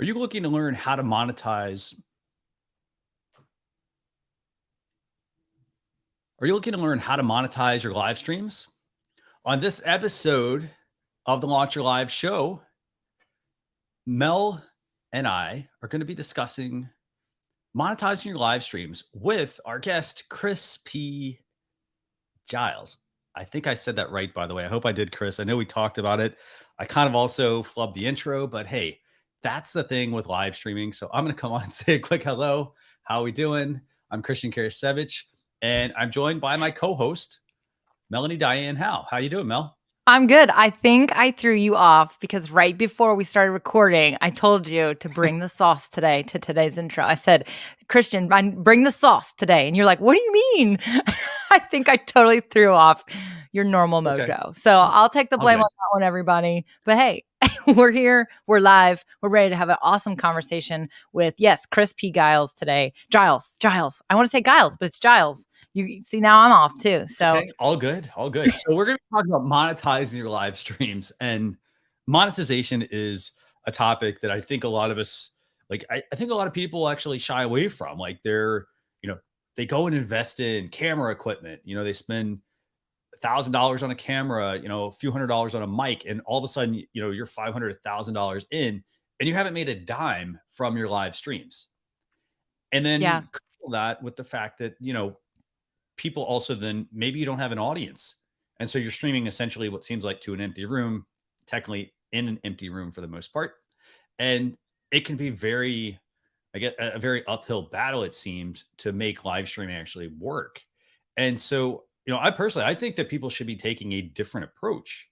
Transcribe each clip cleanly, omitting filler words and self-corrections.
Are you looking to learn how to monetize? Are you looking to learn how to monetize your live streams? On this episode of the Launch Your Live show, Mel and I are going to be discussing monetizing your live streams with our guest, Chris P. Giles. I think I said that right, by the way. I hope I did, Chris. I know we talked about it. I kind of also flubbed the intro, but hey, that's the thing with live streaming. So I'm going to come on and say a quick hello. How are we doing? I'm Christian Karasiewicz, and I'm joined by my co-host, Melanie Diane Howe. How you doing, Mel? I'm good. I think I threw you off because right before we started recording, I told you to bring the sauce today to today's intro. I said, Christian, bring the sauce today. And you're like, what do you mean? I think I totally threw off your normal mojo. So I'll take the blame on that one, everybody. But hey, we're here. We're live. We're ready to have an awesome conversation with, yes, Chris P. Giles today. Giles. I want to say Giles, but it's Giles. You see, now I'm off too. So okay. All good. So we're going to be talking about monetizing your live streams, and monetization is a topic that I think a lot of us, like, I think a lot of people actually shy away from. Like they go and invest in camera equipment. They spend $1,000 on a camera, a few $100s on a mic, and all of a sudden, you're $500, $1,000 in, and you haven't made a dime from your live streams. And then couple that with the fact that, people also then maybe you don't have an audience. And so you're streaming essentially what seems like to an empty room, technically in an empty room for the most part. And it can be a very uphill battle, it seems, to make live streaming actually work. And so, I think that people should be taking a different approach.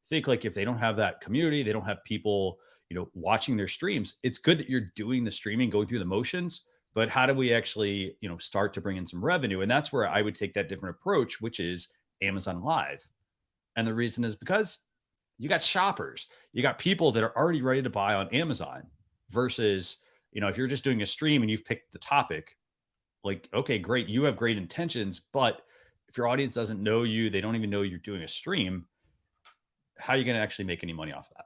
I think like if they don't have that community, they don't have people, watching their streams, it's good that you're doing the streaming, going through the motions, but how do we actually, start to bring in some revenue? And that's where I would take that different approach, which is Amazon Live. And the reason is because you got shoppers, you got people that are already ready to buy on Amazon versus, if you're just doing a stream and you've picked the topic, like, okay, great. You have great intentions, but if your audience doesn't know you, they don't even know you're doing a stream, how are you going to actually make any money off of that?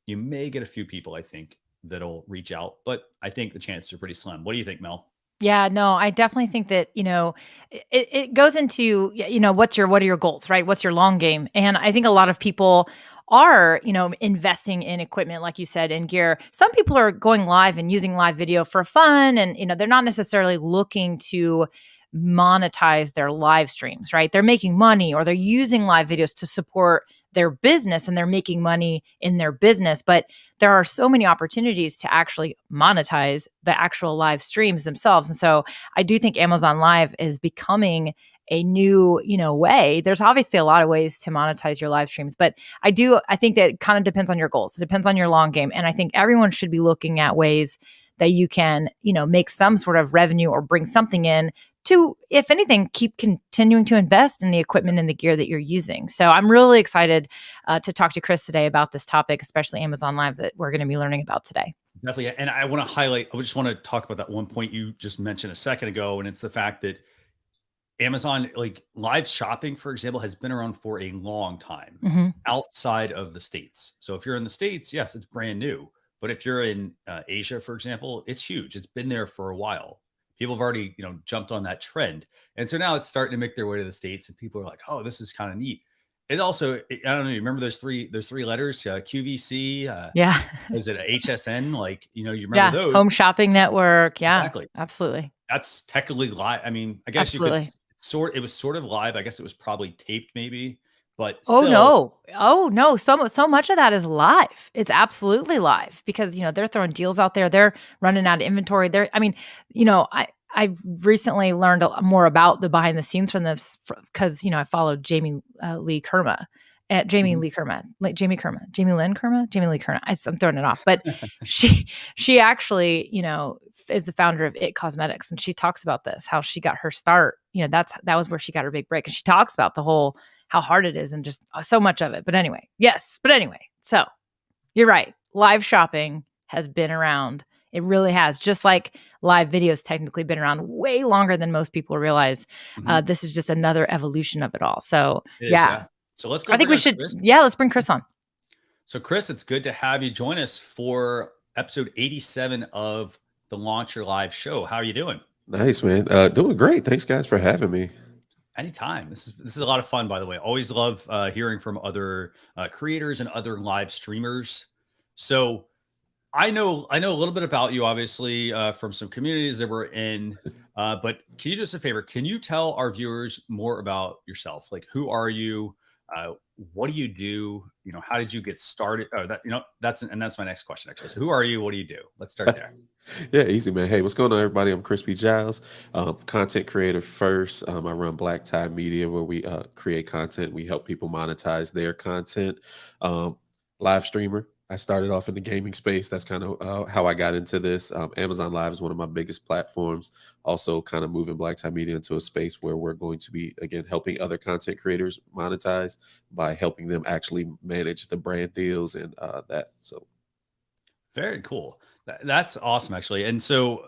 You may get a few people, I think, that'll reach out, but I think the chances are pretty slim. What do you think, Mel? Yeah, no, I definitely think that, it goes into, what are your goals, right? What's your long game? And I think a lot of people are, investing in equipment, like you said, in gear. Some people are going live and using live video for fun. And, they're not necessarily looking to monetize their live streams, right? They're making money or they're using live videos to support their business and they're making money in their business. But there are so many opportunities to actually monetize the actual live streams themselves. And so I do think Amazon Live is becoming a new, way. There's obviously a lot of ways to monetize your live streams, but I think that it kind of depends on your goals. It depends on your long game. And I think everyone should be looking at ways that you can, make some sort of revenue or bring something in to, if anything, keep continuing to invest in the equipment and the gear that you're using. So I'm really excited to talk to Chris today about this topic, especially Amazon Live, that we're going to be learning about today. Definitely. And I just want to talk about that one point you just mentioned a second ago. And it's the fact that Amazon, like live shopping, for example, has been around for a long time outside of the States. So if you're in the States, yes, it's brand new. But if you're in Asia, for example, it's huge. It's been there for a while. People have already, jumped on that trend. And so now it's starting to make their way to the States and people are like, oh, this is kind of neat. It also, I don't know, you remember those three letters, QVC, is it HSN? Like, you remember those? Home Shopping Network. Yeah, exactly. Absolutely. That's technically live. I mean, I guess absolutely. It was sort of live. I guess it was probably taped maybe, but still. Oh no. So much of that is live. It's absolutely live because, they're throwing deals out there. They're running out of inventory. I recently learned more about the behind the scenes from this because, I followed Jamie Lee Curma. Jamie Lee Curma. I'm throwing it off, but she actually, is the founder of It Cosmetics, and she talks about this, how she got her start. That was where she got her big break, and she talks about the whole how hard it is and just so much of it. But anyway, so you're right. Live shopping has been around. It really has. Just like live videos technically been around way longer than most people realize. This is just another evolution of it all. So yeah. So let's go. I think we should. Chris. Yeah, let's bring Chris on. So Chris, it's good to have you join us for episode 87 of the Launch Your Live show. How are you doing? Nice, man. Doing great. Thanks, guys, for having me. Anytime. This is a lot of fun, by the way. Always love hearing from other creators and other live streamers. So I know a little bit about you, obviously, from some communities that we're in. But can you do us a favor? Can you tell our viewers more about yourself? Like, who are you? Uh, what do you do? How did you get started? Oh, that's my next question, actually. So, who are you? What do you do? Let's start there. Yeah, easy, man. Hey, what's going on, everybody? I'm Crispy Giles, content creator first. I run Black Tie Media, where we create content. We help people monetize their content. Um, Live streamer. I started off in the gaming space. That's kind of how I got into this. Amazon Live is one of my biggest platforms. Also, kind of moving Black Tie Media into a space where we're going to be, again, helping other content creators monetize by helping them actually manage the brand deals and that. So, Very cool. That's awesome, actually. And so,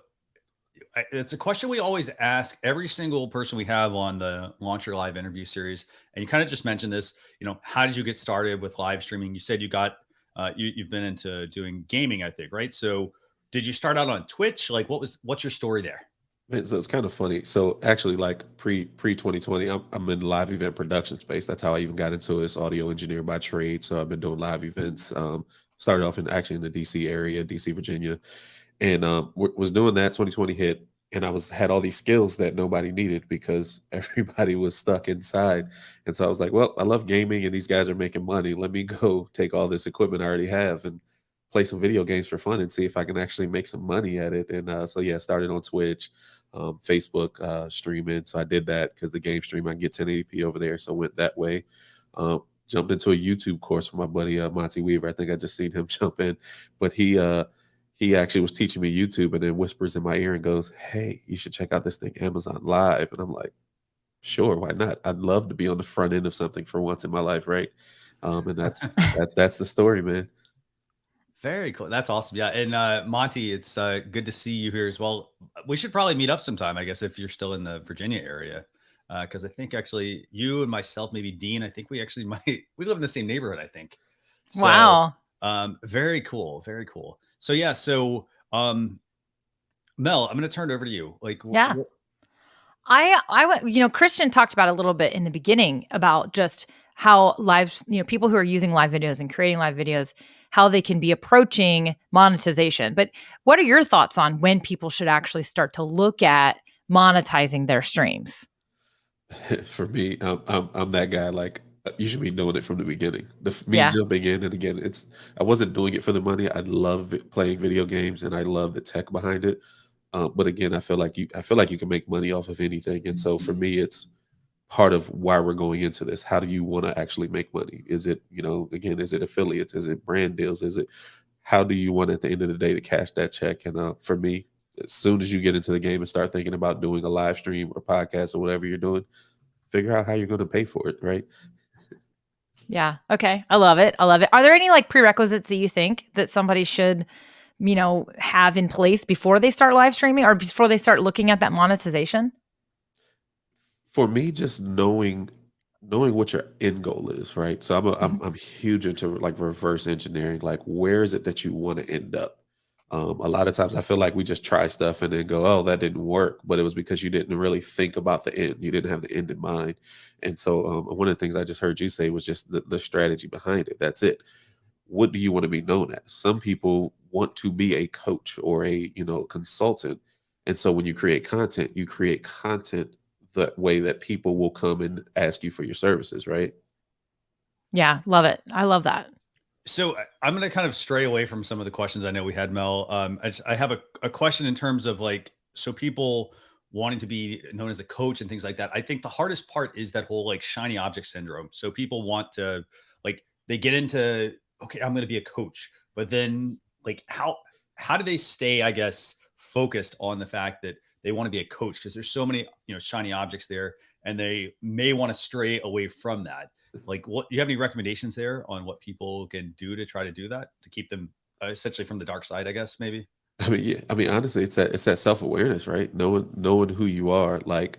it's a question we always ask every single person we have on the Launch Your Live interview series. And you kind of just mentioned this. How did you get started with live streaming? You said you've been into doing gaming, I think, right? So, did you start out on Twitch? Like, what's your story there? man, so it's kind of funny. So actually, like pre 2020, I'm in the live event production space. That's how I even got into this audio engineer by trade. So I've been doing live events. Started off in actually in the DC area, DC, Virginia, and was doing that. 2020 hit, and I was had all these skills that nobody needed because everybody was stuck inside. And so I was like, well, I love gaming, and these guys are making money. Let me go take all this equipment I already have and play some video games for fun and see if I can actually make some money at it. And so yeah, started on Twitch, Facebook streaming. So I did that because the game stream I can get 1080p over there. So went that way. Jumped into a YouTube course with my buddy Monty Weaver. I think I just seen him jump in, but he actually was teaching me YouTube and then whispers in my ear and goes, "Hey, you should check out this thing, Amazon Live." And I'm like, "Sure, why not? I'd love to be on the front end of something for once in my life, right?" And that's the story, man. Very cool. That's awesome. Yeah. And Monty, it's good to see you here as well. We should probably meet up sometime, I guess, if you're still in the Virginia area. Because I think actually you and myself, maybe Dean, I think we actually might, we live in the same neighborhood, I think. So Wow. very cool. Very cool. So, yeah. So, Mel, I'm going to turn it over to you. Like, Yeah. I went, Christian talked about a little bit in the beginning about just how live, people who are using live videos and creating live videos, how they can be approaching monetization. But what are your thoughts on when people should actually start to look at monetizing their streams? For me, I'm that guy. Like you should be doing it from the beginning. Me Yeah. jumping in, and again, I wasn't doing it for the money. I love playing video games, and I love the tech behind it. But again, I feel like you can make money off of anything, and so for me, it's part of why we're going into this. How do you want to actually make money? Is it, again, is it affiliates? Is it brand deals? Is it how do you want at the end of the day to cash that check? And for me, as soon as you get into the game and start thinking about doing a live stream or podcast or whatever you're doing, figure out how you're going to pay for it, right? Yeah. Okay. I love it. I love it. Are there any like prerequisites that you think that somebody should, have in place before they start live streaming or before they start looking at that monetization? For me, just knowing what your end goal is, right? So Mhm. I'm huge into like reverse engineering. Like, where is it that you want to end up? A lot of times, I feel like we just try stuff and then go, "Oh, that didn't work," but it was because you didn't really think about the end. You didn't have the end in mind. And so, one of the things I just heard you say was just the strategy behind it. That's it. What do you want to be known as? Some people want to be a coach or a consultant, and so when you create content the way that people will come and ask you for your services, right? Yeah. Love it. I love that. So I'm going to kind of stray away from some of the questions I know we had, Mel. I have a question in terms of like, so people wanting to be known as a coach and things like that. I think the hardest part is that whole like shiny object syndrome. So people want to like, they get into, okay, I'm going to be a coach, but then like, how do they stay, I guess, focused on the fact that they want to be a coach? Because there's so many, shiny objects there and they may want to stray away from that. Like, what do you have any recommendations there on what people can do to try to do that to keep them essentially from the dark side, I guess, maybe? I mean, yeah. I mean, honestly, it's that self awareness, right? Knowing who you are. Like,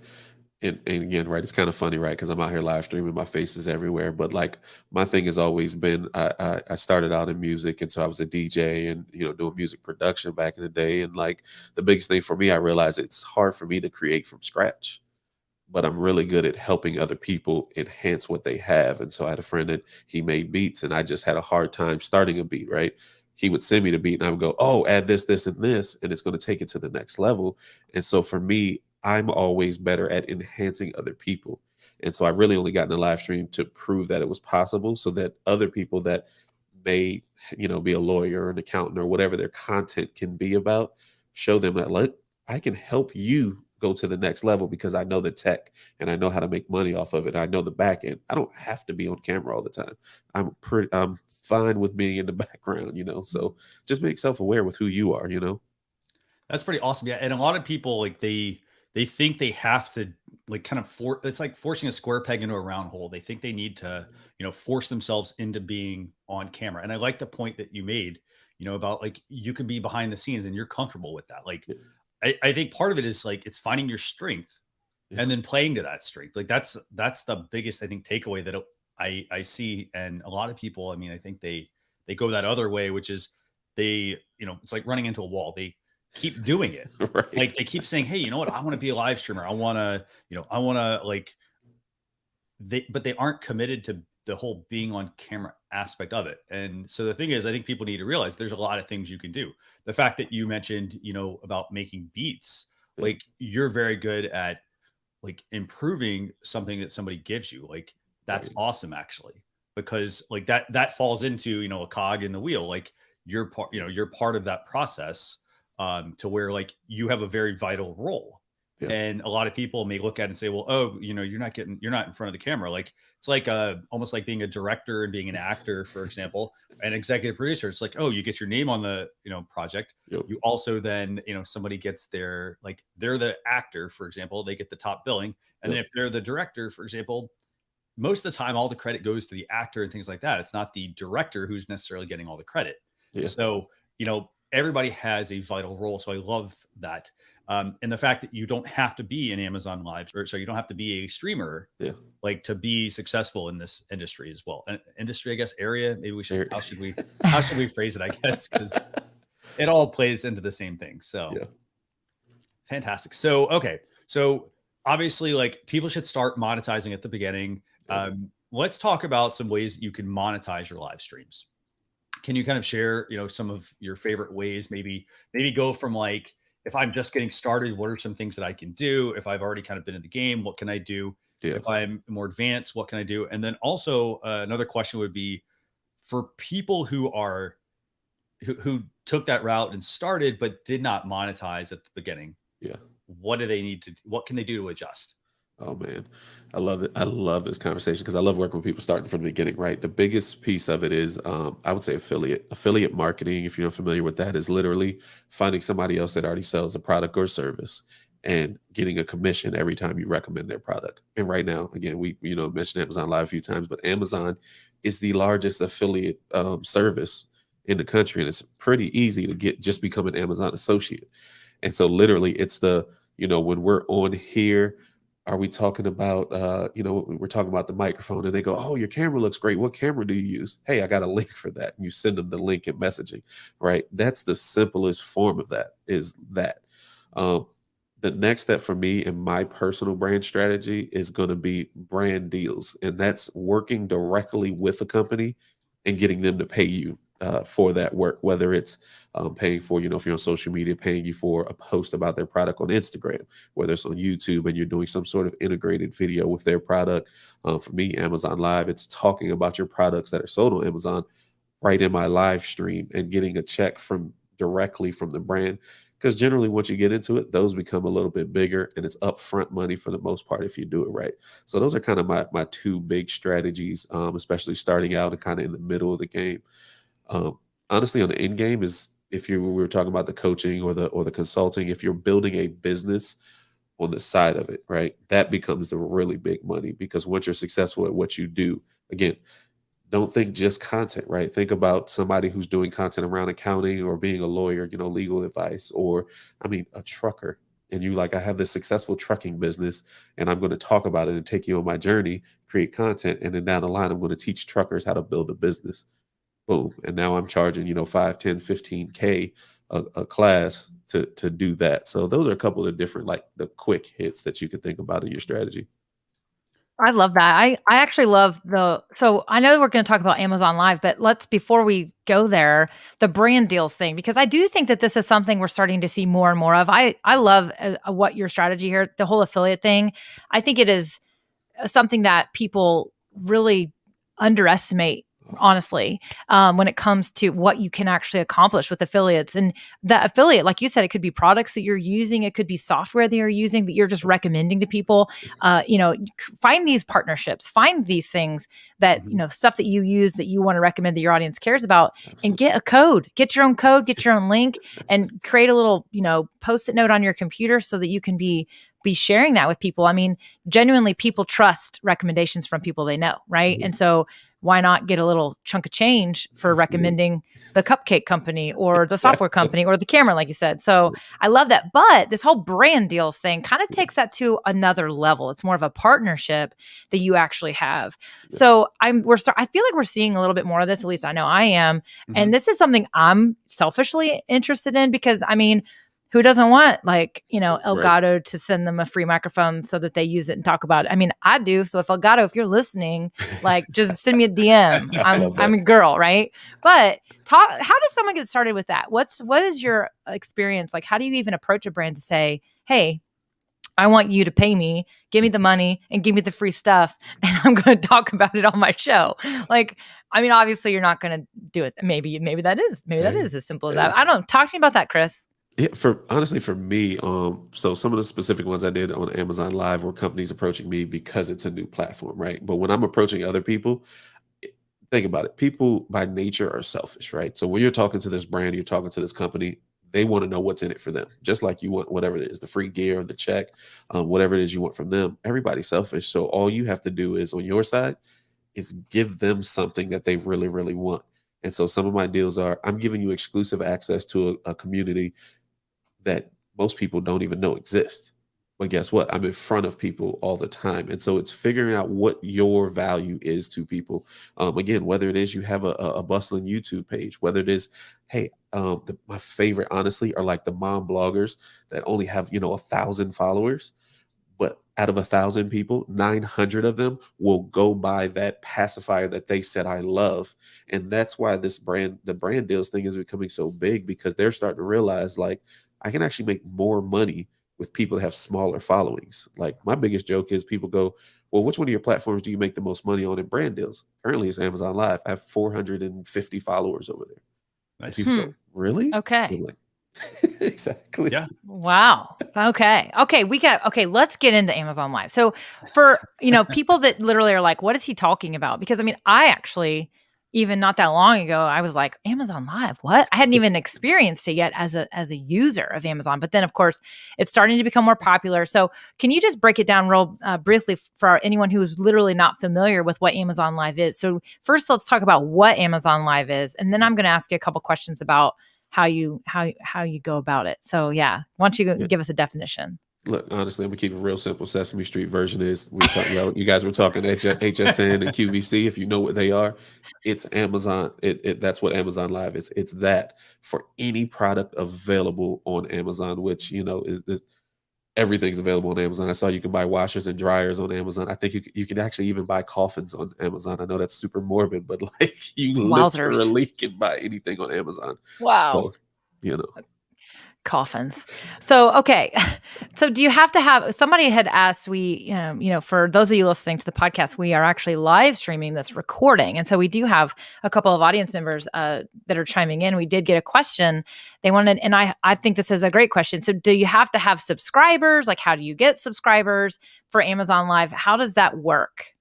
And again, right, it's kind of funny, right? Because I'm out here live streaming, my face is everywhere. But like my thing has always been, I started out in music, and so I was a DJ and doing music production back in the day. And like the biggest thing for me, I realized it's hard for me to create from scratch, but I'm really good at helping other people enhance what they have. And so I had a friend that he made beats, and I just had a hard time starting a beat, right? He would send me the beat and I would go, oh, add this, this, and this, and it's going to take it to the next level. And so for me, I'm always better at enhancing other people. And so I really only got in the live stream to prove that it was possible so that other people that may, be a lawyer or an accountant or whatever their content can be about, show them that, look, I can help you go to the next level because I know the tech and I know how to make money off of it. I know the back end. I don't have to be on camera all the time. I'm fine with being in the background. So just make self-aware with who you are. That's pretty awesome. Yeah. And a lot of people like they think they have to like kind of it's like forcing a square peg into a round hole. They think they need to, force themselves into being on camera. And I like the point that you made, about like you can be behind the scenes and you're comfortable with that. Like Yeah. I think part of it is like it's finding your strength Yeah. and then playing to that strength. Like that's the biggest I think takeaway that I see. And a lot of people, I mean, I think they go that other way, which is they, it's like running into a wall. They keep doing it. Right. Like they keep saying, hey, you know what? I want to be a live streamer. I want to, I want to like but they aren't committed to the whole being on camera aspect of it. And so the thing is, I think people need to realize there's a lot of things you can do. The fact that you mentioned, about making beats, Yeah. like you're very good at like improving something that somebody gives you. Like that's Right. awesome actually, because like that falls into, a cog in the wheel. Like you're part of that process to where like you have a very vital role. Yeah. And a lot of people may look at it and say, well, oh, you're not in front of the camera. Like it's like almost like being a director and being an actor, for example, an executive producer. It's like, oh, you get your name on the, project. Yep. You also then, somebody gets their, like they're the actor, for example, they get the top billing. And then Yep. if they're the director, for example, most of the time, all the credit goes to the actor and things like that. It's not the director who's necessarily getting all the credit. Yeah. So, everybody has a vital role. So I love that. And the fact that you don't have to be in Amazon Live, or so you don't have to be a streamer, Yeah. like to be successful in this industry as well. Industry, I guess, area. Maybe we should. There- How should we phrase it? I guess because it all plays into the same thing. So Yeah. fantastic. So okay, so obviously, like people should start monetizing at the beginning. Yeah. Let's talk about some ways that you can monetize your live streams. Can you kind of share, some of your favorite ways? Maybe go from like, if I'm just getting started, what are some things that I can do? If I've already kind of been in the game, what can I do? Yeah. If I'm more advanced, what can I do? And then also another question would be for people who took that route and started but did not monetize at the beginning. Yeah. What do they need to? What can they do to adjust? Oh man, I love it. I love this conversation because I love working with people starting from the beginning. Right, the biggest piece of it is, I would say, affiliate marketing. If you're not familiar with that, is literally finding somebody else that already sells a product or service and getting a commission every time you recommend their product. And right now, again, we mentioned Amazon Live a few times, but Amazon is the largest affiliate service in the country, and it's pretty easy to become an Amazon associate. And so, literally, it's when we're on here. Are we talking about, we're talking about the microphone and they go, oh, your camera looks great. What camera do you use? Hey, I got a link for that. And you send them the link in messaging, right? That's the simplest form of that is that. The next step for me in my personal brand strategy is going to be brand deals. And that's working directly with a company and getting them to pay you for that work, whether it's paying for, if you're on social media, paying you for a post about their product on Instagram, whether it's on YouTube and you're doing some sort of integrated video with their product. For me, Amazon Live, it's talking about your products that are sold on Amazon right in my live stream and getting a check directly from the brand. Because generally, once you get into it, those become a little bit bigger and it's upfront money for the most part if you do it right. So those are kind of my two big strategies, especially starting out and kind of in the middle of the game. Honestly, on the end game is we were talking about the coaching or the consulting. If you're building a business on the side of it, right, that becomes the really big money because once you're successful at what you do, again, don't think just content, right? Think about somebody who's doing content around accounting or being a lawyer, legal advice, or a trucker. and you like, I have this successful trucking business and I'm going to talk about it and take you on my journey, create content. And then down the line, I'm going to teach truckers how to build a business. Boom. And now I'm charging, 5, 10, 15K a class to do that. So those are a couple of different, like the quick hits that you could think about in your strategy. I love that. I actually love so I know we're going to talk about Amazon Live, but before we go there, the brand deals thing, because I do think that this is something we're starting to see more and more of. I love what your strategy here, the whole affiliate thing. I think it is something that people really underestimate, honestly, when it comes to what you can actually accomplish with affiliates. And the affiliate, like you said, it could be products that you're using, it could be software that you're using that you're just recommending to people. Find these partnerships, find these things that stuff that you use that you want to recommend that your audience cares about. Absolutely. And get a code, get your own code, get your own link, and create a little post-it note on your computer so that you can be sharing that with people. I mean, genuinely, people trust recommendations from people they know, right? Mm-hmm. And so why not get a little chunk of change for recommending the cupcake company or the software company or the camera, like you said. So I love that. But this whole brand deals thing kind of takes that to another level. It's more of a partnership that you actually have. So I feel like we're seeing a little bit more of this. At least I know I am. Mm-hmm. And this is something I'm selfishly interested in, because I mean, who doesn't want Elgato to send them a free microphone so that they use it and talk about it? I mean, I do. So if Elgato, if you're listening, just send me a DM. I'm a girl, right? But how does someone get started with that? What is your experience? Like, how do you even approach a brand to say, hey, I want you to pay me, give me the money and give me the free stuff, and I'm going to talk about it on my show? Like, I mean, obviously you're not going to do it. Maybe that is as simple as that. I don't know. Talk to me about that, Chris. Yeah, for me, so some of the specific ones I did on Amazon Live were companies approaching me because it's a new platform, right? But when I'm approaching other people, think about it. People by nature are selfish, right? So when you're talking to this brand, you're talking to this company, they want to know what's in it for them. Just like you want whatever it is, the free gear, the check, whatever it is you want from them. Everybody's selfish. So all you have to do is on your side is give them something that they really, really want. And so some of my deals are, I'm giving you exclusive access to a community that most people don't even know exist. But guess what? I'm in front of people all the time. And so it's figuring out what your value is to people. Again, whether it is you have a bustling YouTube page, whether it is, hey, my favorite, honestly, are like the mom bloggers that only have, 1,000 followers. But out of 1,000 people, 900 of them will go buy that pacifier that they said I love. And that's why the brand deals thing is becoming so big, because they're starting to realize, like, I can actually make more money with people that have smaller followings. Like, my biggest joke is people go, well, which one of your platforms do you make the most money on in brand deals? Currently, it's Amazon Live. I have 450 followers over there. Nice. People go, really? Okay. Like, exactly. Yeah. Wow. Okay. Let's get into Amazon Live. So for, people that literally are like, what is he talking about? Because I mean, I actually, even not that long ago, I was like, Amazon Live, what? I hadn't even experienced it yet as a user of Amazon. But then, of course, it's starting to become more popular. So can you just break it down real briefly for anyone who is literally not familiar with what Amazon Live is? So first, let's talk about what Amazon Live is. And then I'm going to ask you a couple questions about how you go about it. So yeah, why don't you give us a definition? Look, honestly, I'm gonna keep it real simple. Sesame Street version is we talking about, you guys were talking HSN and QVC. If you know what they are, it's Amazon. That's what Amazon Live is. It's that for any product available on Amazon, which everything's available on Amazon. I saw you can buy washers and dryers on Amazon. I think you can actually even buy coffins on Amazon. I know that's super morbid, but like you literally can buy anything on Amazon. Wow. So, coffins. So, okay. So do you have to have, somebody had asked, for those of you listening to the podcast, we are actually live streaming this recording. And so we do have a couple of audience members that are chiming in. We did get a question they wanted, and I think this is a great question. So do you have to have subscribers? Like, how do you get subscribers for Amazon Live? How does that work?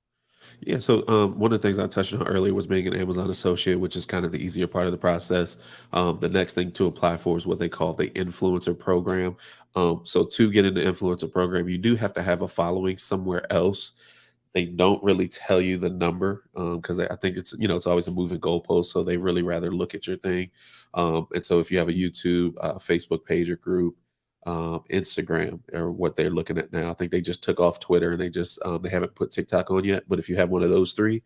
Yeah, so one of the things I touched on earlier was being an Amazon associate, which is kind of the easier part of the process. The next thing to apply for is what they call the influencer program. So to get in the influencer program, you do have to have a following somewhere else. They don't really tell you the number because I think it's always a moving goalpost. So they really rather look at your thing. And so if you have a YouTube, Facebook page or group, Instagram or what they're looking at now. I think they just took off Twitter and they haven't put TikTok on yet. But if you have one of those three,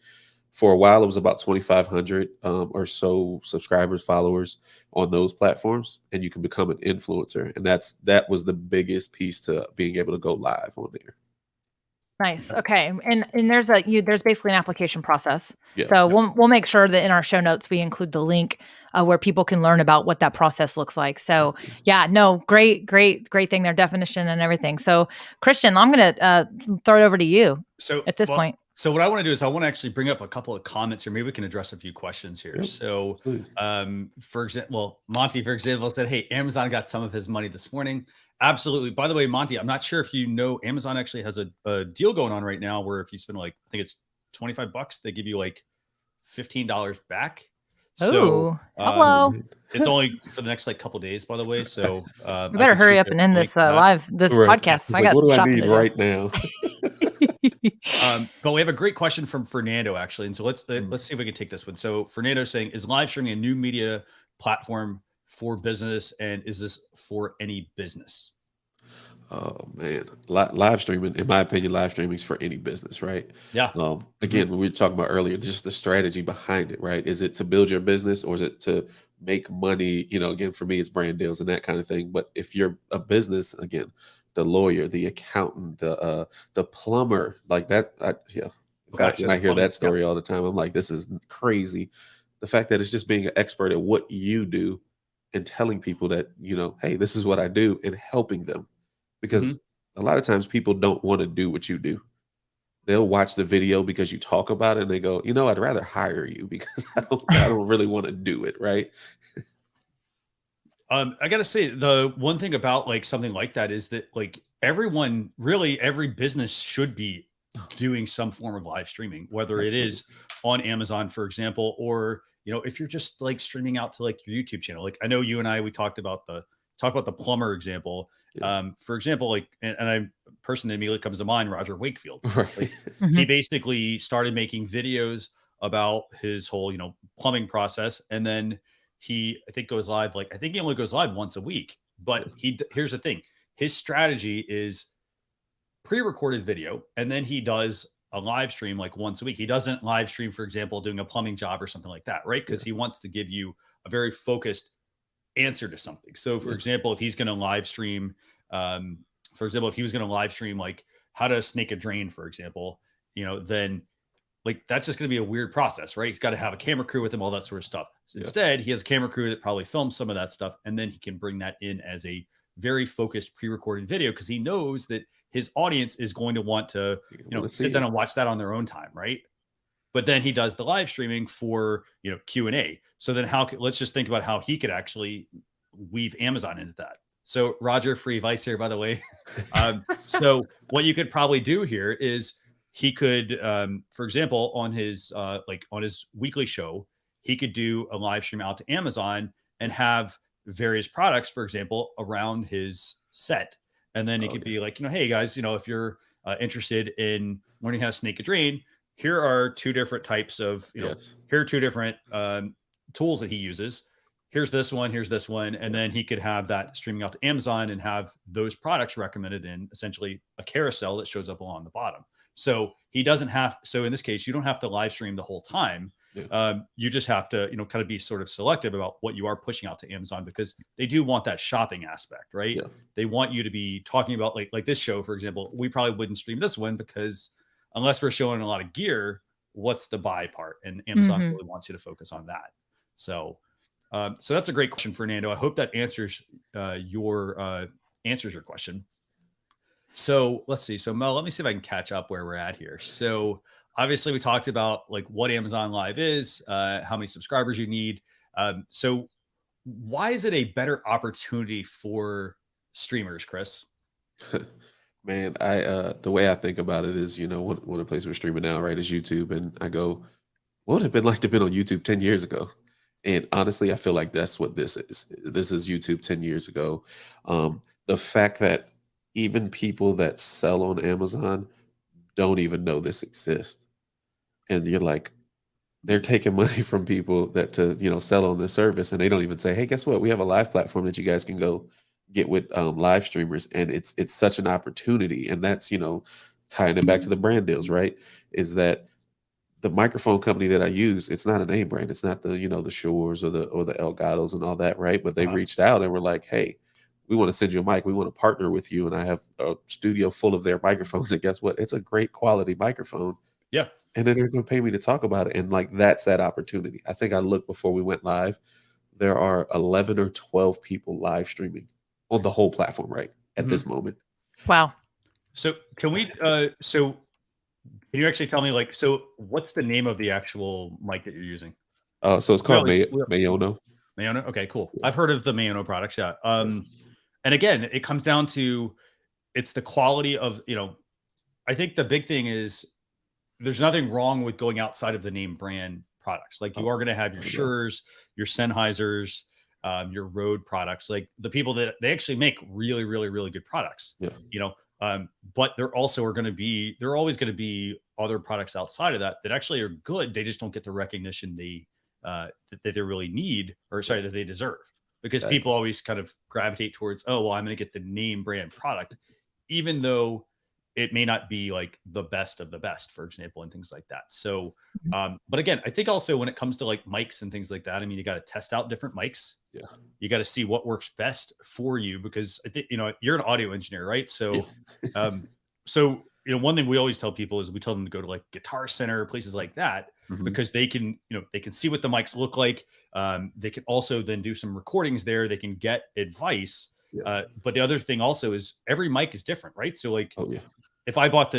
for a while it was about 2,500 or so subscribers, followers on those platforms, and you can become an influencer. And that was the biggest piece to being able to go live on there. Nice. Okay. And there's basically an application process. Yeah. So we'll make sure that in our show notes we include the link where people can learn about what that process looks like. So yeah, no, great thing, their definition and everything. So Christian, I'm gonna throw it over to you. So at this point. So what I want to do is I want to actually bring up a couple of comments here. Maybe we can address a few questions here. Yep, so please. for example, Monty, for example, said, hey, Amazon got some of his money this morning. Absolutely. By the way, Monty, I'm not sure if you know, Amazon actually has a deal going on right now where if you spend like, I think it's $25, they give you like $15 back. So hello. It's only for the next like couple days, by the way. So we better hurry up and end this this podcast. It's like, what do I need right now? But we have a great question from Fernando actually, and so let's see if we can take this one. So Fernando's saying, is live streaming a new media platform for business, and is this for any business? Oh man, live streaming, in my opinion, live streaming is for any business, right? Yeah. Again, when we were talking about earlier, just the strategy behind it, right? Is it to build your business, or is it to make money? Again, for me, it's brand deals and that kind of thing. But if you're a business, again, the lawyer, the accountant, the plumber, like that, In fact, when I hear that story all the time, I'm like, this is crazy. The fact that it's just being an expert at what you do and telling people that, hey, this is what I do, and helping them. Because a lot of times people don't want to do what you do. They'll watch the video because you talk about it and they go, I'd rather hire you because I don't really want to do it. Right. I got to say, the one thing about like something like that is that like every business should be doing some form of live streaming, whether it is on Amazon, for example, or, if you're just like streaming out to like your YouTube channel. Like I know you and I, we talked about the plumber example. Yeah. For example, like, and I person that immediately comes to mind, Roger Wakefield. Right. Like, he basically started making videos about his whole, plumbing process. And then I think he only goes live once a week, but here's the thing. His strategy is pre-recorded video. And then he does a live stream like once a week. He doesn't live stream, for example, doing a plumbing job or something like that. Right. Because he wants to give you a very focused answer to something. So for example, if he's going to live stream, like how to snake a drain, for example, then like that's just going to be a weird process, right? He's got to have a camera crew with him, all that sort of stuff. So instead, he has a camera crew that probably films some of that stuff, and then he can bring that in as a very focused pre-recorded video because he knows that his audience is going to want to, sit down and watch that on their own time, right? But then he does the live streaming for, Q&A. So then let's just think about how he could actually weave Amazon into that. So Roger, free advice here, by the way. So what you could probably do here is he could, for example, on his weekly show, he could do a live stream out to Amazon and have various products, for example, around his set. And then it could be like, hey guys, if you're interested in learning how to snake a drain, here are two different types of, here are two different tools that he uses. Here's this one, and then he could have that streaming out to Amazon and have those products recommended in essentially a carousel that shows up along the bottom. So in this case, you don't have to live stream the whole time. You just have to, kind of be sort of selective about what you are pushing out to Amazon because they do want that shopping aspect, right? Yeah. They want you to be talking about like this show, for example. We probably wouldn't stream this one because unless we're showing a lot of gear, what's the buy part? And Amazon really wants you to focus on that. So that's a great question, Fernando. I hope that answers your question. So let's see. So Mel, let me see if I can catch up where we're at here. So obviously we talked about like what Amazon Live is, how many subscribers you need. So why is it a better opportunity for streamers, Chris? Man, the way I think about it is, one of the places we're streaming now, right, is YouTube. And I go, what would it have been like to be on YouTube 10 years ago? And honestly, I feel like that's what this is. This is YouTube 10 years ago. The fact that even people that sell on Amazon don't even know this exists. And you're like, they're taking money from people that to, sell on this service. And they don't even say, hey, guess what? We have a live platform that you guys can go get with live streamers, and it's such an opportunity. And that's, tying it back to the brand deals, right? Is that the microphone company that I use, it's not a name brand. It's not the, the Shores or the Elgatos and all that, right? But they reached out and were like, hey, we want to send you a mic. We want to partner with you. And I have a studio full of their microphones. And guess what? It's a great quality microphone. Yeah. And then they're going to pay me to talk about it. And like, that's that opportunity. I think I looked before we went live. There are 11 or 12 people live streaming on the whole platform, right? At this moment. Wow. So can we, can you actually tell me, like, so what's the name of the actual mic that you're using? So it's called Mayono. Mayono? Okay, cool. Yeah. I've heard of the Mayono products, yeah. And again, it comes down to, it's the quality of, I think the big thing is there's nothing wrong with going outside of the name brand products. Like you are going to have your Schur's, your Sennheisers, your Rode products, like the people that they actually make really, really, really good products, but there always going to be other products outside of that actually are good. They just don't get the recognition that they really need, that they deserve, because people always kind of gravitate towards, oh, well, I'm going to get the name brand product, even though it may not be like the best of the best, for example, and things like that. So, but again, I think also when it comes to like mics and things like that, I mean, you got to test out different mics. Yeah. You got to see what works best for you, because I think, you're an audio engineer, right? So, one thing we always tell people is we tell them to go to like Guitar Center, places like that, because they can, they can see what the mics look like. They can also then do some recordings there. They can get advice. Yeah. But the other thing also is every mic is different, right? So like, if I bought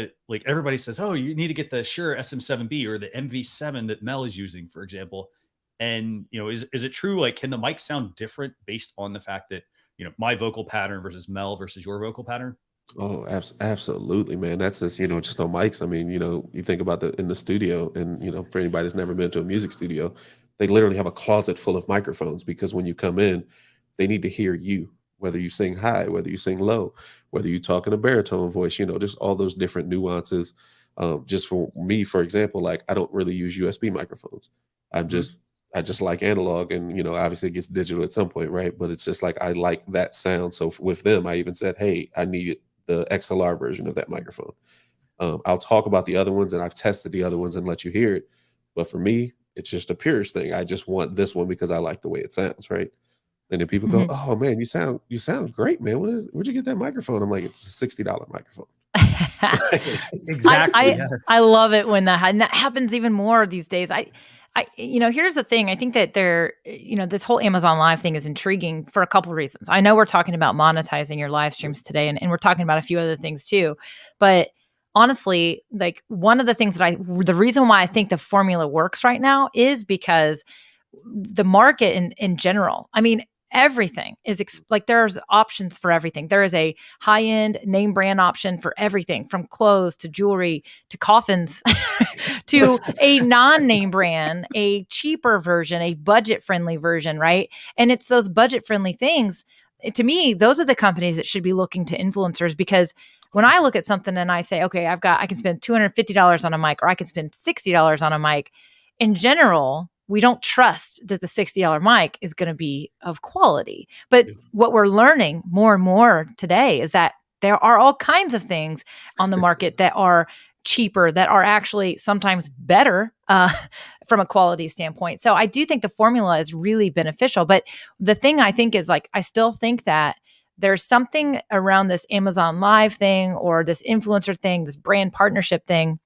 everybody says, oh, you need to get the Shure SM7B or the MV7 that Mel is using, for example. And, is it true? Like, can the mic sound different based on the fact that, my vocal pattern versus Mel versus your vocal pattern? Oh, absolutely, man. That's just, just on mics. I mean, you think about in the studio, and, for anybody that's never been to a music studio, they literally have a closet full of microphones, because when you come in, they need to hear you, whether you sing high, whether you sing low, whether you talk in a baritone voice, just all those different nuances. Just for me, for example, like I don't really use USB microphones. I just like analog, and, obviously it gets digital at some point, right? But it's just like, I like that sound. So with them, I even said, hey, I need the XLR version of that microphone. I'll talk about the other ones, and I've tested the other ones and let you hear it. But for me, it's just a purist thing. I just want this one because I like the way it sounds, right? And then people go, oh man, you sound great, man. Where'd you get that microphone? I'm like, it's a $60 microphone. Exactly. I love it when and that happens even more these days. Here's the thing. I think that this whole Amazon Live thing is intriguing for a couple of reasons. I know we're talking about monetizing your live streams today, and we're talking about a few other things too. But honestly, like one of the things the reason why I think the formula works right now is because the market in general, I mean, everything is there's options for everything. There is a high-end name brand option for everything, from clothes to jewelry to coffins to a non-name brand, a cheaper version, a budget-friendly version, right? And it's those budget-friendly things, to me, those are the companies that should be looking to influencers, because when I look at something and I say, okay, I can spend $250 on a mic, or I can spend $60 on a mic, in general, we don't trust that the $60 mic is going to be of quality. But what we're learning more and more today is that there are all kinds of things on the market that are cheaper, that are actually sometimes better from a quality standpoint. So I do think the formula is really beneficial. But the thing I think is, like, I still think that there's something around this Amazon Live thing, or this influencer thing, this brand partnership thing,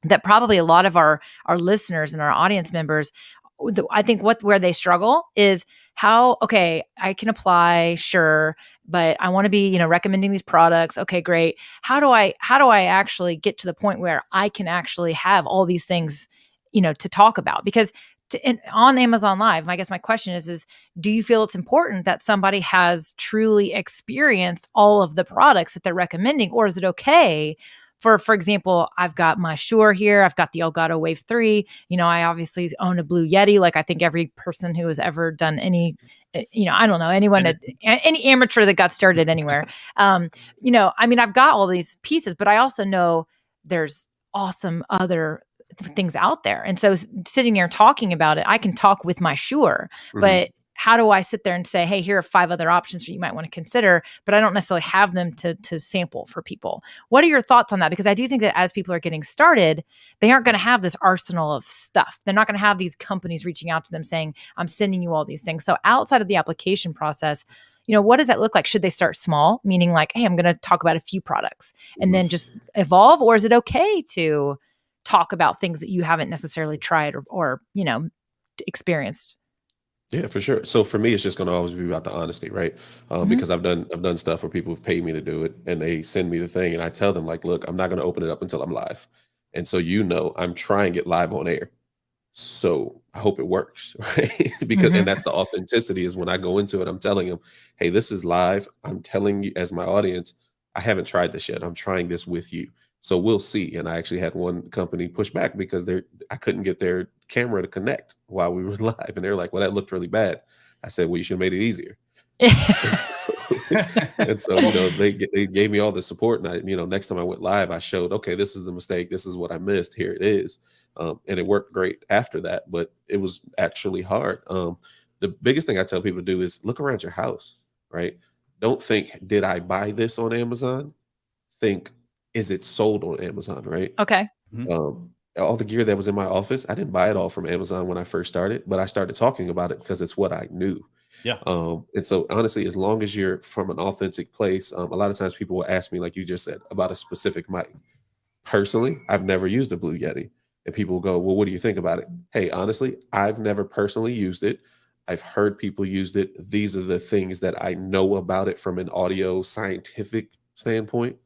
that probably a lot of our listeners and our audience members, I think where they struggle is how, okay, I can apply, sure, but I want to be, recommending these products. Okay, great. How do I actually get to the point where I can actually have all these things, to talk about? Because on Amazon Live, I guess my question is, do you feel it's important that somebody has truly experienced all of the products that they're recommending, or is it okay? For example, I've got my Shure here. I've got the Elgato Wave 3. I obviously own a Blue Yeti. Like, I think every person who has ever done any, I don't know, any amateur that got started anywhere. I mean, I've got all these pieces, but I also know there's awesome other things out there. And so sitting here talking about it, I can talk with my Shure, but how do I sit there and say, hey, here are 5 other options that you might want to consider, but I don't necessarily have them to sample for people. What are your thoughts on that? Because I do think that as people are getting started, they aren't going to have this arsenal of stuff. They're not going to have these companies reaching out to them saying, I'm sending you all these things. So outside of the application process, what does that look like? Should they start small, meaning like, hey, I'm going to talk about a few products and then just evolve? Or is it okay to talk about things that you haven't necessarily tried or experienced? Yeah, for sure. So for me, it's just going to always be about the honesty, right? Mhm. Because I've done stuff where people have paid me to do it, and they send me the thing, and I tell them like, look, I'm not going to open it up until I'm live, and so I'm trying it live on air. So I hope it works, right? Because and Mhm. that's the authenticity is when I go into it, I'm telling them, hey, this is live. I'm telling you as my audience, I haven't tried this yet. I'm trying this with you. So we'll see. And I actually had one company push back because I couldn't get their camera to connect while we were live. And they're like, well, that looked really bad. I said, well, you should have made it easier. And so, and so, they gave me all the support. And next time I went live, I showed, okay, this is the mistake. This is what I missed. Here it is. And it worked great after that, but it was actually hard. The biggest thing I tell people to do is look around your house, right? Don't think, did I buy this on Amazon? Think, is it sold on Amazon, right? Okay. All the gear that was in my office, I didn't buy it all from Amazon when I first started, but I started talking about it because it's what I knew. Yeah. And so honestly, as long as you're from an authentic place, a lot of times people will ask me, like you just said, about a specific mic. Personally, I've never used a Blue Yeti. And people will go, well, what do you think about it? Hey, honestly, I've never personally used it. I've heard people used it. These are the things that I know about it from an audio scientific standpoint.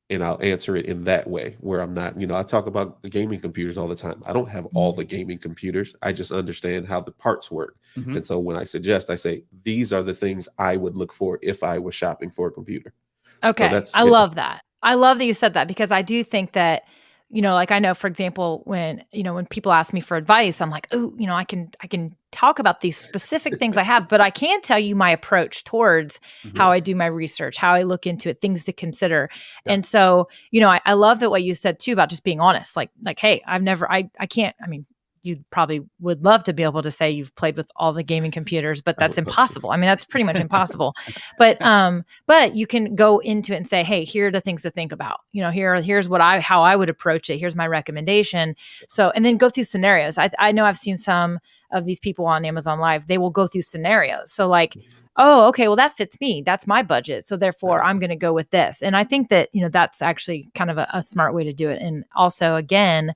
And I'll answer it in that way where I'm not, I talk about the gaming computers all the time. I don't have all the gaming computers. I just understand how the parts work. Mhm. And so when I suggest, I say, these are the things I would look for if I was shopping for a computer. So Okay. that's, I yeah. love that. I love that you said that because I do think that, like I know, for example, when people ask me for advice, I'm like, oh, I can talk about these specific things I have, but I can tell you my approach towards how Mhm. I do my research, how I look into it, things to consider. Yeah. And so, I love that what you said too about just being honest. Like, hey, I can't, I mean, you probably would love to be able to say you've played with all the gaming computers, but I that's would love to. impossible. I mean, that's pretty much impossible. But you can go into it and say, hey, here are the things to think about. Here's how I would approach it. Here's my recommendation. So, and then go through scenarios. I know I've seen some of these people on Amazon Live, they will go through scenarios. So like, oh, okay, well, that fits me. That's my budget. So therefore I'm going to go with this. And I think that, that's actually kind of a smart way to do it. And also, again,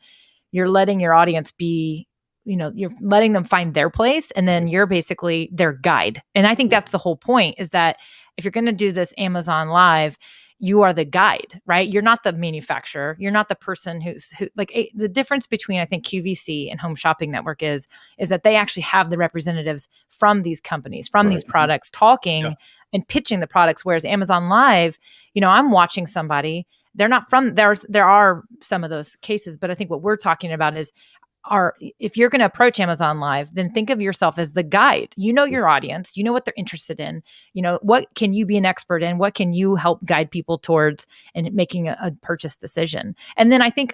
you're letting your audience be, you're letting them find their place, and then you're basically their guide. And I think that's the whole point, is that if you're going to do this Amazon Live, you are the guide, right? You're not the manufacturer. You're not the person who like the difference between, I think, QVC and Home Shopping Network is that they actually have the representatives from these companies, from these Right. products, Yeah. talking and pitching the products. Whereas Amazon Live, I'm watching somebody. They're not from there. There are some of those cases, but I think what we're talking about is if you're going to approach Amazon Live, then think of yourself as the guide. You know your audience, you know what they're interested in, what can you be an expert in, what can you help guide people towards and making a purchase decision. And then I think,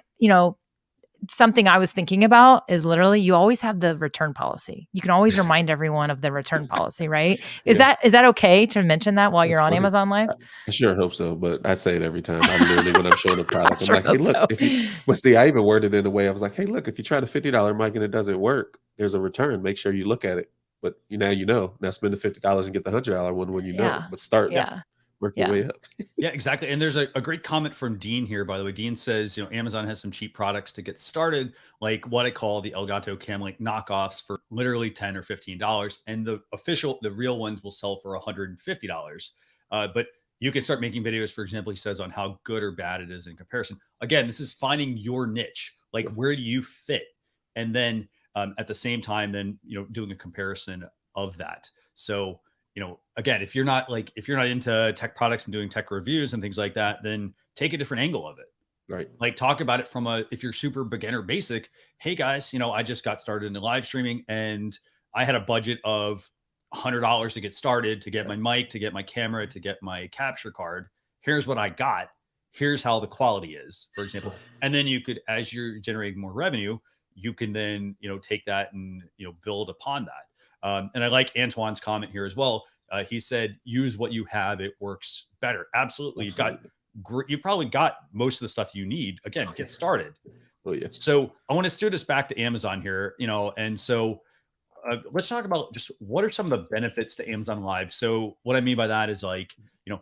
something I was thinking about is literally you always have the return policy. You can always remind everyone of the return policy, right? Is Yeah. that okay to mention that while That's you're on funny. Amazon Live? I sure hope so, but I say it every time. I literally, when I'm showing a I product, I'm sure like, "Hey, hope look, so. but see, I even worded it in a way I was like, hey, look, if you try the $50 mic and it doesn't work, there's a return. Make sure you look at it. But now spend the $50 and get the $100 one when you know. Yeah. But start Yeah. work your Yeah. way up." Yeah, exactly. And there's a great comment from Dean here, by the way. Dean says, Amazon has some cheap products to get started, like what I call the Elgato Cam Link knockoffs for literally $10 or $15. And the real ones will sell for $150. But you can start making videos, for example, he says, on how good or bad it is in comparison. Again, this is finding your niche. Like, where do you fit? And then at the same time, then, doing a comparison of that. So, again, if you're not into tech products and doing tech reviews and things like that, then take a different angle of it. Right. Like, talk about it from if you're super beginner basic, hey guys, I just got started in the live streaming and I had a budget of $100 to get started, to get my mic, to get my camera, to get my capture card. Here's what I got. Here's how the quality is, for example. And then you could, as you're generating more revenue, you can then, take that and, build upon that. And I like Antoine's comment here as well. He said, use what you have. It works better. Absolutely. Absolutely. You've probably got most of the stuff you need. Again, get started. Oh yeah. So I want to steer this back to Amazon here, and so let's talk about just what are some of the benefits to Amazon Live. So what I mean by that is like,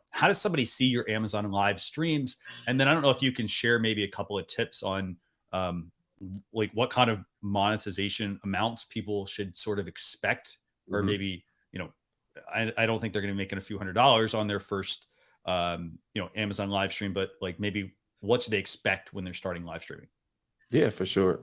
how does somebody see your Amazon Live streams? And then I don't know if you can share maybe a couple of tips on um, like what kind of monetization amounts people should sort of expect, or Mhm. maybe, I don't think they're going to be making a few $100s on their first, Amazon live stream, but like maybe what should they expect when they're starting live streaming? Yeah, for sure.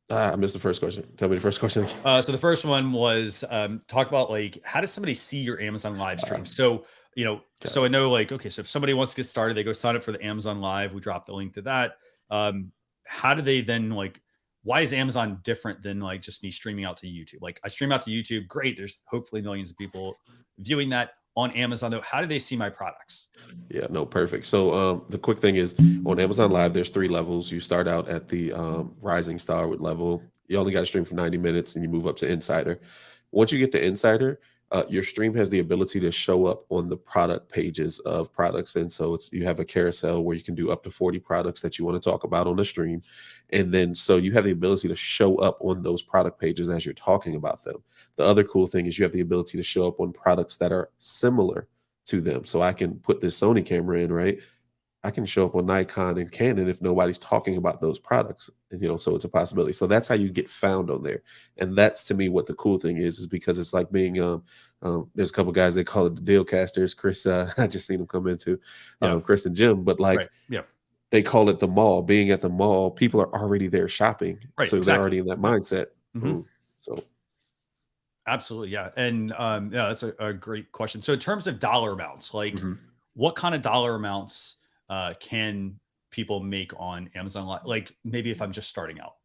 I missed the first question. Tell me the first question again. So the first one was talk about like how does somebody see your Amazon live stream? So Got I it. know like okay, so if somebody wants to get started, they go sign up for the Amazon Live. We drop the link to that. Um, how do they then like? Why is Amazon different than like just me streaming out to YouTube? Like I stream out to YouTube, great. There's hopefully millions of people viewing that on Amazon. Though, how do they see my products? Yeah, no, perfect. So the quick thing is on Amazon Live, there's 3 levels. You start out at the rising star with level. You only got to stream for 90 minutes and you move up to insider. Once you get to insider, your stream has the ability to show up on the product pages of products. And so you have a carousel where you can do up to 40 products that you want to talk about on the stream. And then so you have the ability to show up on those product pages as you're talking about them. The other cool thing is you have the ability to show up on products that are similar to them. So I can put this Sony camera in, right? I can show up on Nikon and Canon if nobody's talking about those products. And, so it's a possibility. So that's how you get found on there. And that's to me what the cool thing is because it's like being there's a couple guys they call it the deal casters. Chris, I just seen him come into Yeah, Chris and Jim, but like right. Yeah, they call it the mall. Being at the mall, people are already there shopping. right. So they're Exactly. already in that Yeah. mindset. Mhm. Boom. So Absolutely, yeah, and yeah, that's a great question. So, in terms of dollar amounts, like mhm. what kind of dollar amounts can people make on Amazon? Like maybe if I'm just starting out.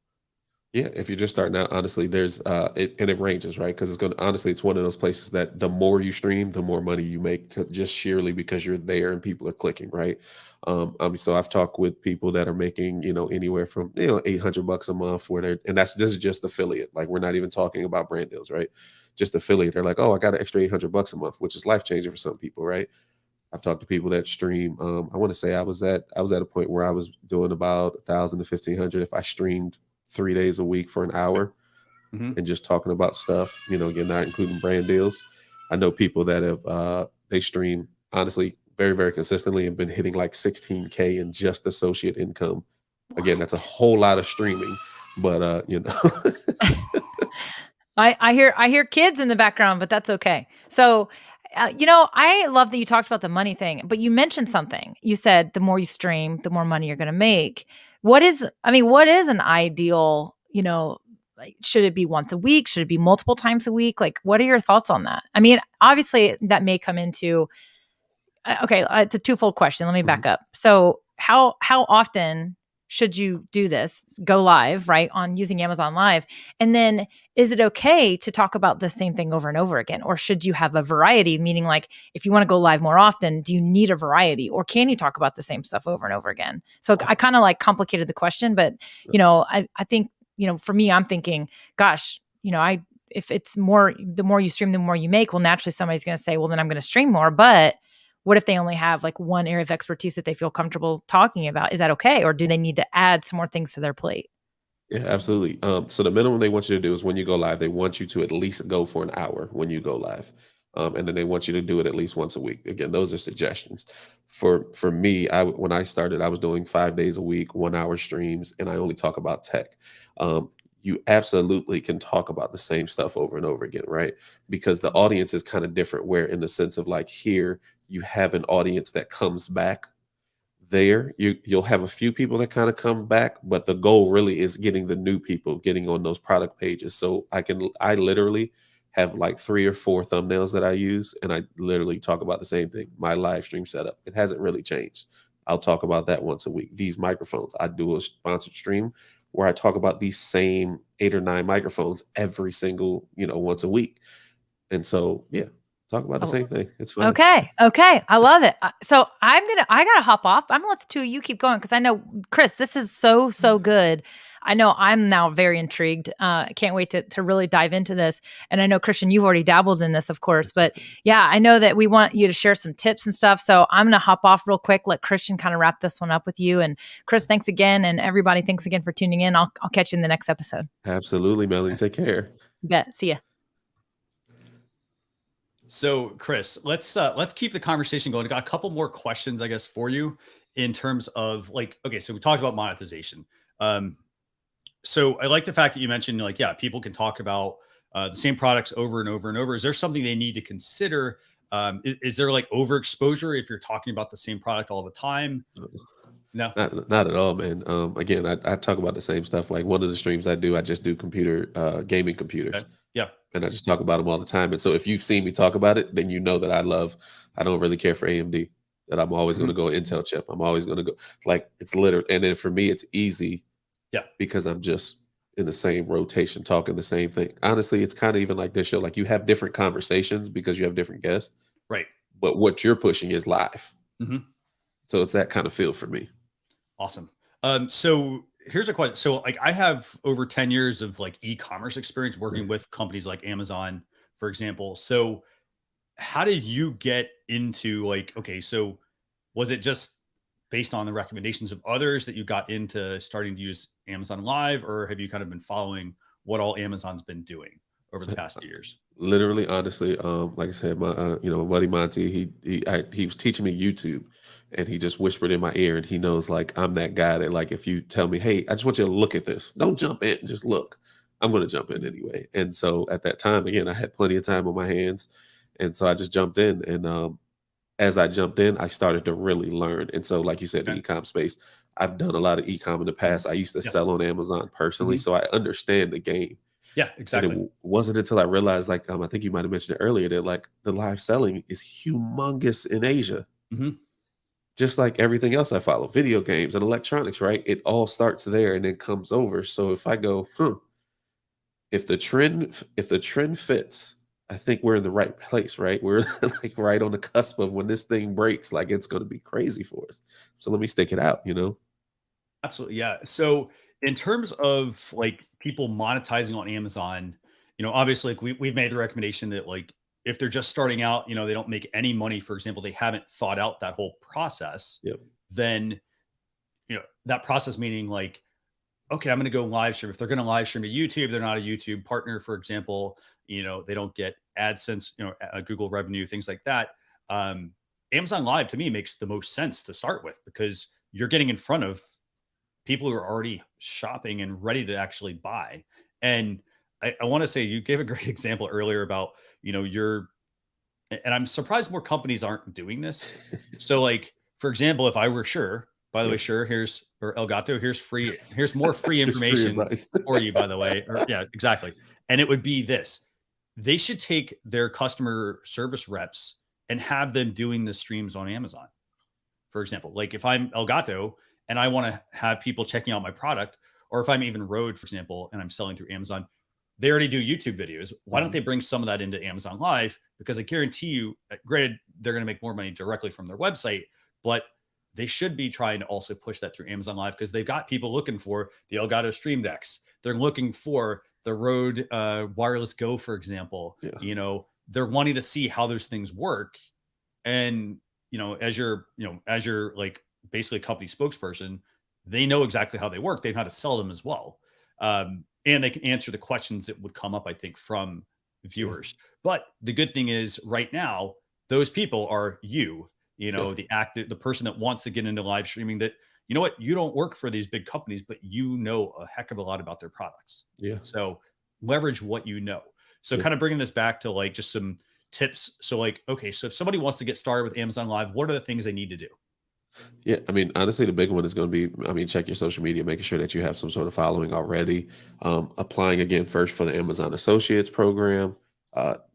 Yeah, if you're just starting out, honestly, there's and it ranges, right? Because it's gonna honestly, it's one of those places that the more you stream, the more money you make, just sheerly because you're there and people are clicking, right? So I've talked with people that are making, anywhere from $800 a month, where they're, and this is just affiliate, like we're not even talking about brand deals, right? Just affiliate. They're like, oh, I got an extra $800 a month, which is life changing for some people, right? I've talked to people that stream. I want to say I was at a point where I was doing about 1,000 to 1,500 if I streamed 3 days a week for an hour Mhm. and just talking about stuff. Again, not including brand deals. I know people that have they stream honestly very very consistently and been hitting like 16K in just associate income. Again, that's a What? whole lot of streaming, but I hear kids in the background, but that's okay. So, I love that you talked about the money thing, but you mentioned something. You said the more you stream, the more money you're going to make. What is an ideal, like should it be once a week? Should it be multiple times a week? Like what are your thoughts on that? I mean, obviously that may come into okay, it's a twofold question. Let me back Mhm. up. So, how often should you do this? Go live, right, on using Amazon Live, and then is it okay to talk about the same thing over and over again, or should you have a variety? Meaning, like, if you want to go live more often, do you need a variety, or can you talk about the same stuff over and over again? So, I kind of like complicated the question, but I think for me, I'm thinking, gosh, I if it's more, the more you stream, the more you make. Well, naturally, somebody's going to say, well, then I'm going to stream more, but what if they only have like one area of expertise that they feel comfortable talking about? Is that okay? Or do they need to add some more things to their plate? Yeah, absolutely. So the minimum they want you to do is when you go live, they want you to at least go for an hour when you go live. And then they want you to do it at least once a week. Again, those are suggestions. For me, when I started, I was doing 5 days a week, 1 hour streams, and I only talk about tech. You absolutely can talk about the same stuff over and over again, right? Because the audience is kind of different. Where in the sense of like here, you have an audience that comes back there. You'll have a few people that kind of come back, but the goal really is getting the new people getting on those product pages. So I literally have like 3 or 4 thumbnails that I use, and I literally talk about the same thing. My live stream setup, it hasn't really changed. I'll talk about that once a week. These microphones, I do a sponsored stream where I talk about these same 8 or 9 microphones every single, once a week. And so, yeah. Talk about the Oh, same thing. It's fine. okay. Okay. I love it. So I gotta hop off. I'm gonna let the two of you keep going because I know, Chris, this is so, so good. I know I'm now very intrigued. I can't wait to really dive into this. And I know, Christian, you've already dabbled in this, of course. But yeah, I know that we want you to share some tips and stuff. So I'm gonna hop off real quick, let Christian kind of wrap this one up with you. And Chris, thanks again. And everybody, thanks again for tuning in. I'll catch you in the next episode. Absolutely, Melanie. Take care. You bet. See ya. So, Chris, let's keep the conversation going. I got a couple more questions, I guess, for you in terms of like, okay, so we talked about monetization. So I like the fact that you mentioned like, yeah, people can talk about the same products over and over and over. Is there something they need to consider? Is there like overexposure if you're talking about the same product all the time? No. Not at all, man. Again, I talk about the same stuff. Like one of the streams I do, I just do gaming computers. Okay. Yeah. And I just talk about them all the time. And so if you've seen me talk about it, then you know that I don't really care for AMD, that I'm always going to go Intel chip. I'm always going to go, like, it's literally, and then for me, it's easy. Yeah. Because I'm just in the same rotation, talking the same thing. Honestly, it's kind of even like this show. Like you have different conversations because you have different guests. Right. But what you're pushing is live. Mm-hmm. So it's that kind of feel for me. Awesome. So here's a question. So like I have over 10 years of like e-commerce experience working with companies like Amazon, for example. So how did you get into like, okay, so was it just based on the recommendations of others that you got into starting to use Amazon Live, or have you kind of been following what all Amazon's been doing over the past few years? Literally, honestly, like I said, my my buddy Monty, he was teaching me YouTube, and he just whispered in my ear, and he knows like I'm that guy that like if you tell me, hey, I just want you to look at this, don't jump in, just look. I'm going to jump in anyway. And so at that time, again, I had plenty of time on my hands, and so I just jumped in. And as I jumped in, I started to really learn. And so, like you said, the e-com space, I've done a lot of e-com in the past. I used to sell on Amazon personally, so I understand the game. Yeah, exactly. And it wasn't until I realized, like, I think you might have mentioned it earlier, that like the live selling is humongous in Asia. Just like everything else I follow, video games and electronics, right? It all starts there and then comes over. So if I go, if the trend fits, I think we're in the right place, right? We're like right on the cusp of when this thing breaks, like it's going to be crazy for us. So let me stick it out, Absolutely. Yeah. So in terms of like people monetizing on Amazon, obviously like we've made the recommendation that like if they're just starting out, they don't make any money, for example, they haven't thought out that whole process, then, that process meaning like, okay, I'm going to go live stream. If they're going to live stream to YouTube, they're not a YouTube partner, for example, they don't get AdSense, Google revenue, things like that. Amazon Live to me makes the most sense to start with because you're getting in front of people who are already shopping and ready to actually buy. And I want to say you gave a great example earlier about, and I'm surprised more companies aren't doing this. So like, for example, if I were Sure, by the way, Sure, or Elgato, here's more free information for you, by the way. Yeah, exactly. And it would be this. They should take their customer service reps and have them doing the streams on Amazon. For example, like if I'm Elgato and I want to have people checking out my product, or if I'm even Rode, for example, and I'm selling through Amazon, they already do YouTube videos. Why don't they bring some of that into Amazon Live? Because I guarantee you, granted, they're going to make more money directly from their website, but they should be trying to also push that through Amazon Live because they've got people looking for the Elgato Stream Decks. They're looking for the Rode Wireless Go, for example. They're wanting to see how those things work. And, as you're like basically a company spokesperson, they know exactly how they work. They know how to sell them as well. And they can answer the questions that would come up, I think, from viewers. But the good thing is right now, those people are the person that wants to get into live streaming that, you don't work for these big companies, but you know a heck of a lot about their products. So leverage what you know. So kind of bringing this back to like just some tips. So like, okay, so if somebody wants to get started with Amazon Live, what are the things they need to do? Yeah, I mean, honestly, the big one is going to be, check your social media, making sure that you have some sort of following already. Applying again first for the Amazon Associates program.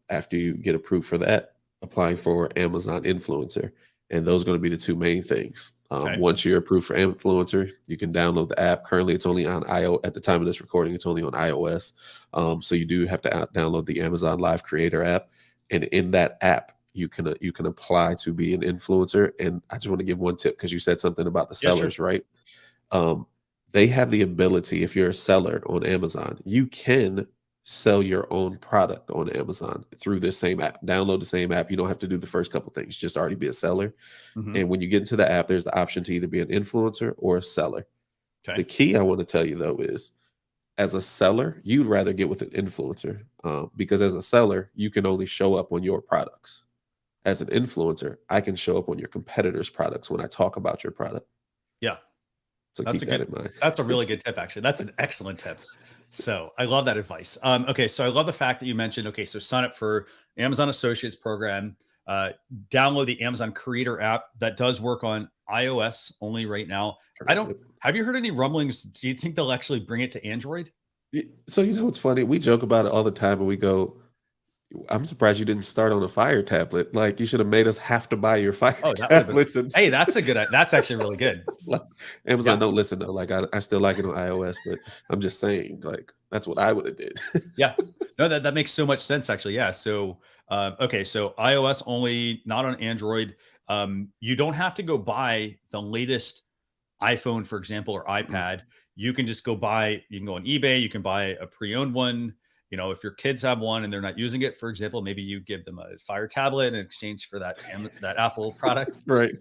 After you get approved for that, applying for Amazon Influencer. And those are going to be the two main things. Once you're approved for Influencer, you can download the app. Currently, it's only on iOS. At the time of this recording, it's only on iOS. So you do have to download the Amazon Live Creator app. And in that app, you can apply to be an influencer. And I just want to give one tip because you said something about the Yeah, sure. sellers, right? Um, they have the ability, if you're a seller on Amazon, you can sell your own product on Amazon through this same app. Download the same app. You don't have to do the first couple things, just already be a seller. Hmm. And when you get into the app, there's the option to either be an influencer or a seller. The Okay. key I want to tell you though is, as a seller, you'd rather get with an influencer, because as a seller, you can only show up on your products. As an influencer, I can show up on your competitors' products when I talk about your product. Yeah. So That's keep a that good, in mind. that's a really good tip, actually. That's an excellent tip. So I love that advice. Okay. So I love the fact that you mentioned, okay, so sign up for Amazon Associates program, uh, download the Amazon Creator app that does work on iOS only right now. I Correct. don't, Yep. have you heard any rumblings? Do you think they'll actually bring it to Android? So you know what's funny? We joke about it all the time, and we go, "I'm surprised you didn't start on a Fire tablet. Like you should have made us have to buy your Fire Oh, that would have been, tablets." And hey, that's a good, that's actually really good. like, Amazon Yeah. don't listen though. Like I still like it on iOS, but I'm just saying, like that's what I would have did. Yeah. No, that makes so much sense actually. Yeah. So okay, so iOS only, not on Android. You don't have to go buy the latest iPhone, for example, or Mm, iPad. You can just go buy, you can go on eBay, you can buy a pre-owned one. You know, if your kids have one and they're not using it, for example, maybe you give them a Fire tablet in exchange for that Apple product. right.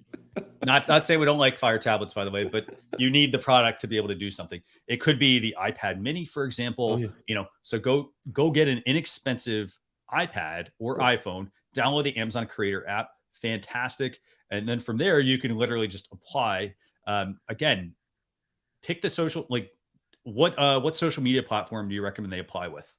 Not saying we don't like Fire tablets, by the way, but you need the product to be able to do something. It could be the iPad Mini, for Oh example. yeah. You know, so go get an inexpensive iPad or Yep. iPhone. Download the Amazon Creator app. Fantastic, and then from there you can literally just apply. Again, pick the social, like what social media platform do you recommend they apply with?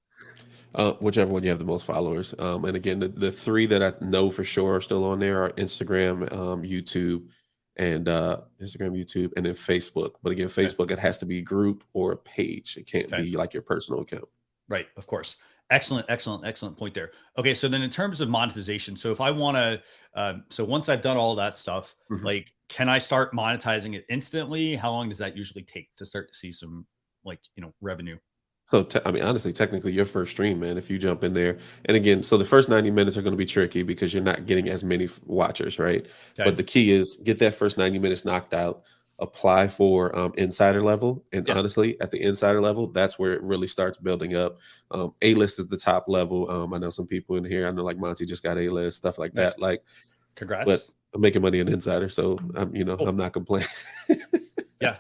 Whichever one you have the most followers. And again, the three that I know for sure are still on there are Instagram, YouTube, and Instagram, YouTube, and then Facebook. But again, Okay. Facebook, it has to be group or a page. It can't Okay. be like your personal account. Right, of course. Excellent, excellent, excellent point there. Okay, so then in terms of monetization, so if I want to, so once I've done all that stuff, Mhm. like, can I start monetizing it instantly? How long does that usually take to start to see some, like, revenue? So, I mean, honestly, technically, your first stream, man, if you jump in there, and again, so the first 90 minutes are going to be tricky because you're not getting as many watchers, right? But Okay. the key is get that first 90 minutes knocked out, apply for insider level. And Yeah. honestly, at the insider level, that's where it really starts building up. A list is the top level. I know some people in here, I know like Monty just got A list, stuff like Nice. that. Like, but Congrats. I'm making money in insider. So Cool. I'm not complaining. Yeah.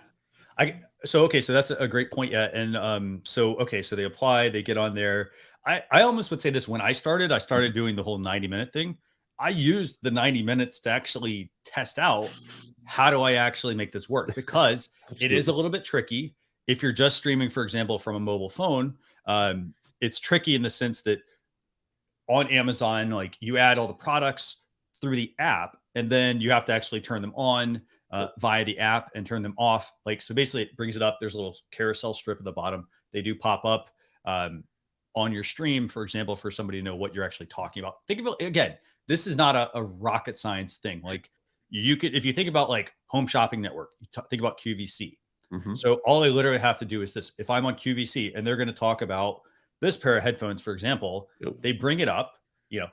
So okay, so that's a great point. Yeah. And so okay, so they apply, they get on there. I almost would say this: when I started doing the whole 90-minute thing. I used the 90 minutes to actually test out, how do I actually make this work? Because it is a Absolutely. little bit tricky. If you're just streaming, for example, from a mobile phone, it's tricky in the sense that on Amazon, like you add all the products through the app, and then you have to actually turn them on via the app and turn them off. Like, so basically, it brings it up. There's a little carousel strip at the bottom. They do pop up on your stream, for example, for somebody to know what you're actually talking about. Think of it again. This is not a rocket science thing. Like, you could, if you think about like Home Shopping Network, think about QVC. Hmm. So all I literally have to do is this. If I'm on QVC and they're going to talk about this pair of headphones, for example, Yep. they bring it up.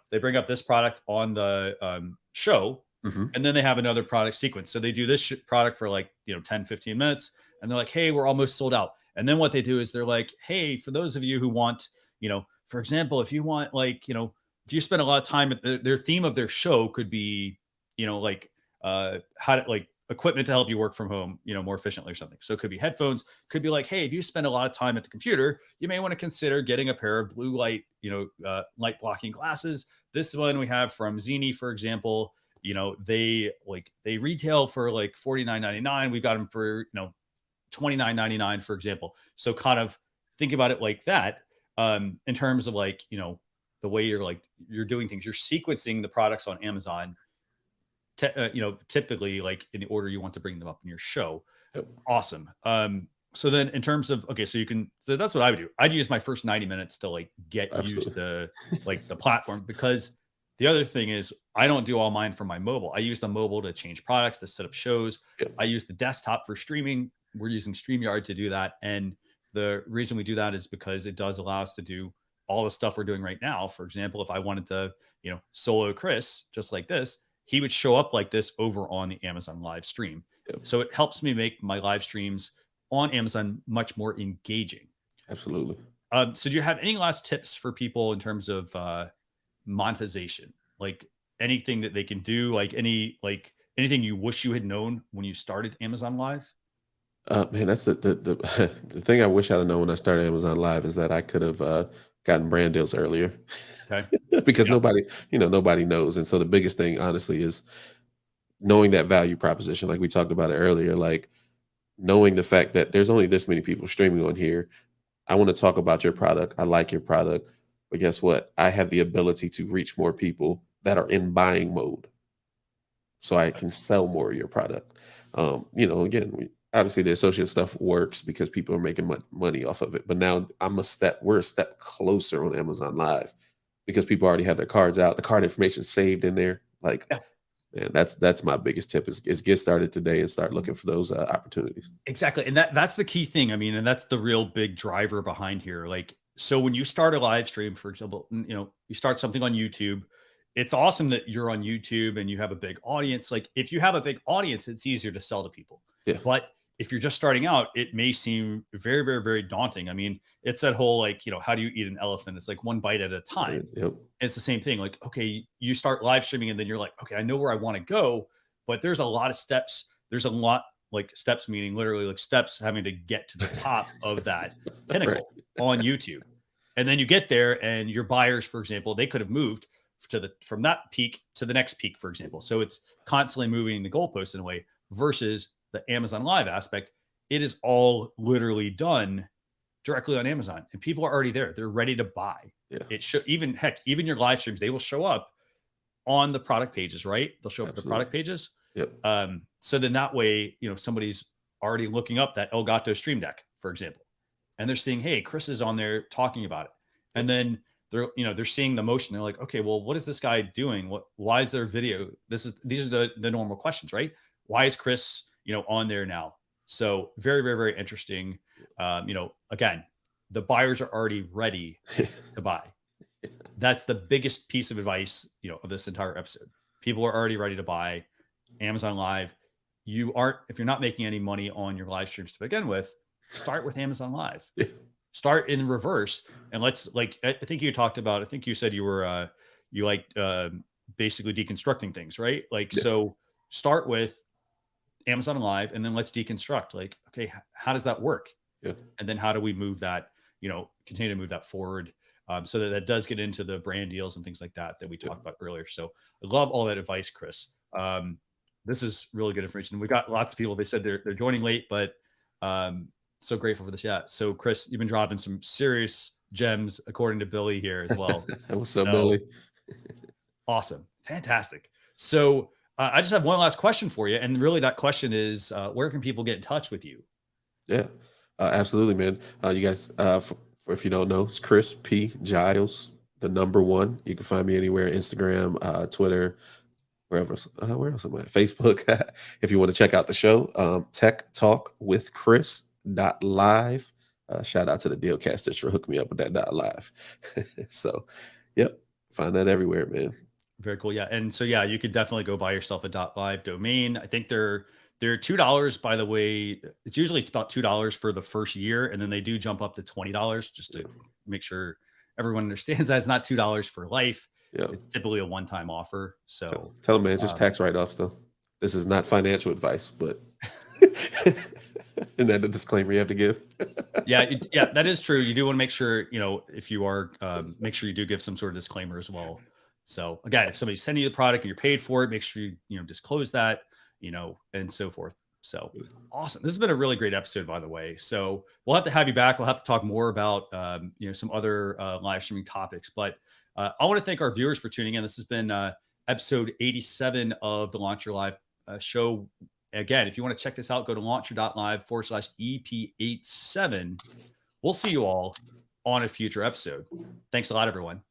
They bring up this product on the show, Hmm. and then they have another product sequence. So they do this product for like 10, 15 minutes, and they're like, hey, we're almost sold out. And then what they do is they're like, hey, for those of you who want, for example, if you want, like, if you spend a lot of time at their theme of their show could be, like how to, like, equipment to help you work from home, more efficiently or something. So it could be headphones, could be like, hey, if you spend a lot of time at the computer, you may want to consider getting a pair of blue light, light blocking glasses. This one we have from Zini, for example. They retail for like $49.99. We got them for $29.99, for example. So kind of think about it like that, in terms of like the way you're doing things. You're sequencing the products on Amazon, typically like in the order you want to bring them up in your show. Yep. Awesome. So then in terms of, okay, so that's what I would do. I'd use my first 90 minutes to like get used Absolutely. to like the platform, because the other thing is I don't do all mine from my mobile. I use the mobile to change products, to set up shows. Yep. I use the desktop for streaming. We're using StreamYard to do that. And the reason we do that is because it does allow us to do all the stuff we're doing right now. For example, if I wanted to, solo Chris just like this, he would show up like this over on the Amazon live stream. Yep. So it helps me make my live streams on Amazon much more engaging. Absolutely. So do you have any last tips for people in terms of monetization? Like anything that they can do, like anything you wish you had known when you started Amazon Live? Man, that's the thing I wish I'd have known when I started Amazon Live is that I could have gotten brand deals earlier Okay. because Yeah. nobody knows. And so the biggest thing, honestly, is knowing that value proposition, like we talked about it earlier, like knowing the fact that there's only this many people streaming on here. I want to talk about your product. I like your product. But guess what? I have the ability to reach more people that are in buying mode. So I can sell more of your product. Again, obviously the associate stuff works because people are making money off of it. But now we're a step closer on Amazon Live because people already have their cards out. The card information saved in there. Like, Yeah. man, that's my biggest tip is get started today and start looking for those opportunities. Exactly. And that's the key thing. I mean, and that's the real big driver behind here. Like, so when you start a live stream, for example, you start something on YouTube, it's awesome that you're on YouTube and you have a big audience. Like if you have a big audience, it's easier to sell to people. Yeah. But if you're just starting out, it may seem very, very, very daunting. I mean, it's that whole like, how do you eat an elephant? It's like one bite at a time. Yep. It's the same thing. Like, okay, you start live streaming and then you're like, okay, I know where I want to go, but there's a lot of steps. There's a lot like steps, meaning literally like steps having to get to the top of that pinnacle on YouTube. And then you get there and your buyers, for example, they could have moved from that peak to the next peak, for example. So it's constantly moving the goalposts in a way versus the Amazon Live aspect. It is all literally done directly on Amazon and people are already there. They're ready to buy. Yeah. It should even your live streams, they will show up on the product pages, right? They'll show up the product pages. Yep. So then that way, somebody's already looking up that Elgato Stream Deck, for example, and they're seeing, hey, Chris is on there talking about it. And then they're seeing the motion. They're like, okay, well, what is this guy doing? Why is there video? These are the normal questions, right? Why is Chris, on there now? So very, very, very interesting. Again, the buyers are already ready to buy. That's the biggest piece of advice, of this entire episode. People are already ready to buy. Amazon Live. If you're not making any money on your live streams to begin with, start with Amazon Live. Yeah. Start in reverse. And I think you talked about, I think you said you were, you liked basically deconstructing things, right? Like, Yeah. So start with Amazon Live and then let's deconstruct. Like, okay, how does that work? Yeah. And then how do we move that, continue to move that forward so that does get into the brand deals and things like that we talked about earlier. So I love all that advice, Chris. This is really good information. We got lots of people. They said they're joining late, but so grateful for this. Yeah. So Chris, you've been dropping some serious gems according to Billy here as well. What's up, Billy? Awesome. Fantastic. So I just have one last question for you. And really that question is, where can people get in touch with you? Yeah, absolutely, man. You guys, if you don't know, it's Chris P. Giles, the number one. You can find me anywhere, Instagram, Twitter, wherever else am I? Facebook. If you want to check out the show, Tech Talk with Chris .live. Shout out to the Dealcasters for hooking me up with that .live. So, yep, find that everywhere, man. Very cool. Yeah. And so, yeah, you could definitely go buy yourself a .live domain. I think they're $2, by the way. It's usually about $2 for the first year. And then they do jump up to $20 just to make sure everyone understands that it's not $2 for life. Yeah. It's typically a one-time offer. So tell them, man, it's just tax write-offs though. This is not financial advice, but isn't that the disclaimer you have to give? yeah, that is true. You do want to make sure, if you are, make sure you do give some sort of disclaimer as well. So again, if somebody's sending you the product and you're paid for it, make sure you disclose that, and so forth. So awesome. This has been a really great episode, by the way. So we'll have to have you back. We'll have to talk more about, some other live streaming topics, but I want to thank our viewers for tuning in. This has been episode 87 of the Launch Your Live show. Again, if you want to check this out, go to launcher.live/EP87. We'll see you all on a future episode. Thanks a lot, everyone.